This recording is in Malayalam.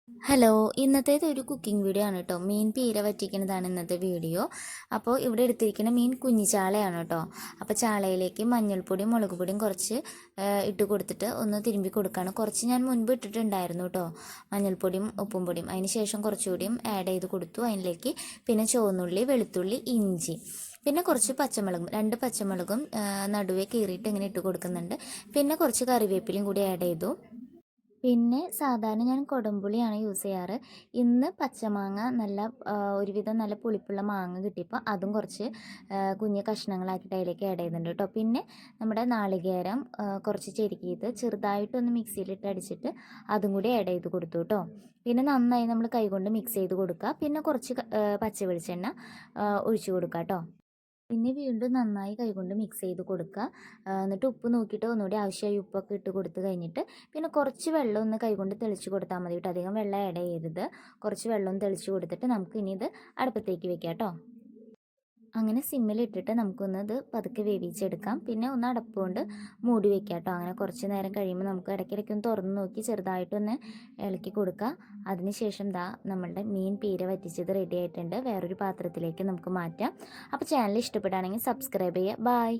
ഹലോ, ഇന്നത്തേത് ഒരു കുക്കിംഗ് വീഡിയോ ആണ് കേട്ടോ. മീൻ പീര വറ്റിക്കുന്നതാണ് ഇന്നത്തെ വീഡിയോ. അപ്പോൾ ഇവിടെ എടുത്തിരിക്കുന്ന മീൻ കുഞ്ഞിച്ചാളയാണ് കേട്ടോ. അപ്പോൾ ചാളയിലേക്ക് മഞ്ഞൾപ്പൊടിയും മുളക് പൊടിയും കുറച്ച് ഇട്ട് കൊടുത്തിട്ട് ഒന്ന് തിരുമ്പി കൊടുക്കുകയാണ്. കുറച്ച് ഞാൻ മുൻപ് ഇട്ടിട്ടുണ്ടായിരുന്നു കേട്ടോ, മഞ്ഞൾപ്പൊടിയും ഉപ്പും പൊടിയും. അതിന് ശേഷം കുറച്ചുകൂടിയും ആഡ് ചെയ്ത് കൊടുത്തു. അതിലേക്ക് പിന്നെ ചുവന്നുള്ളി, വെളുത്തുള്ളി, ഇഞ്ചി, പിന്നെ കുറച്ച് പച്ചമുളകും, 2 പച്ചമുളകും നടുവേ കീറിയിട്ട് ഇങ്ങനെ ഇട്ട് കൊടുക്കുന്നുണ്ട്. പിന്നെ കുറച്ച് കറിവേപ്പിലയും കൂടി ആഡ് ചെയ്തു. പിന്നെ സാധാരണ ഞാൻ കൊടംപുളിയാണ് യൂസ് ചെയ്യാറ്. ഇന്ന് പച്ചമാങ്ങ നല്ല ഒരുവിധം നല്ല പുളിപ്പുള്ള മാങ്ങ കിട്ടിയപ്പോൾ അതും കുറച്ച് കുഞ്ഞ് കഷ്ണങ്ങളാക്കിയിട്ട് അതിലേക്ക് ആഡ് ചെയ്യുന്നുണ്ട് കേട്ടോ. പിന്നെ നമ്മുടെ നാളികേരം കുറച്ച് ചെരുക്കിയത് ചെറുതായിട്ടൊന്ന് മിക്സിയിലിട്ട് അടിച്ചിട്ട് അതും കൂടി ആഡ് ചെയ്ത് കൊടുത്തു കേട്ടോ. പിന്നെ നന്നായി നമ്മൾ കൈകൊണ്ട് മിക്സ് ചെയ്ത് കൊടുക്കുക. പിന്നെ കുറച്ച് പച്ച വെളിച്ചെണ്ണ ഒഴിച്ചു കൊടുക്കുക കേട്ടോ. പിന്നെ വീണ്ടും നന്നായി കൈകൊണ്ട് മിക്സ് ചെയ്ത് കൊടുക്കുക. എന്നിട്ട് ഉപ്പ് നോക്കിയിട്ട് ഒന്നുകൂടി ആവശ്യമായി ഉപ്പൊക്കെ ഇട്ട് കൊടുത്ത് കഴിഞ്ഞിട്ട് പിന്നെ കുറച്ച് വെള്ളം ഒന്ന് കൈകൊണ്ട് തെളിച്ച് കൊടുത്താൽ മതി കേട്ടോ. അധികം വെള്ളം ആഡ് ചെയ്യരുത്. കുറച്ച് വെള്ളം തെളിച്ച് കൊടുത്തിട്ട് നമുക്ക് ഇനി ഇത് അടുപ്പത്തേക്ക് വെക്കാം കേട്ടോ. അങ്ങനെ സിമ്മിലിട്ടിട്ട് നമുക്കൊന്ന് ഇത് പതുക്കെ വേവിച്ചെടുക്കാം. പിന്നെ ഒന്ന് അടപ്പ് കൊണ്ട് മൂടി വെക്കാം കേട്ടോ. അങ്ങനെ കുറച്ച് നേരം കഴിയുമ്പോൾ നമുക്ക് ഇടയ്ക്കിടയ്ക്ക് ഒന്ന് തുറന്ന് നോക്കി ചെറുതായിട്ടൊന്ന് ഇളക്കി കൊടുക്കുക. അതിനുശേഷം നമ്മളുടെ മീൻ പീര വറ്റിച്ചത് റെഡി ആയിട്ടുണ്ട്. വേറൊരു പാത്രത്തിലേക്ക് നമുക്ക് മാറ്റാം. അപ്പോൾ ചാനൽ ഇഷ്ടപ്പെടുകയാണെങ്കിൽ സബ്സ്ക്രൈബ് ചെയ്യുക. ബായ്.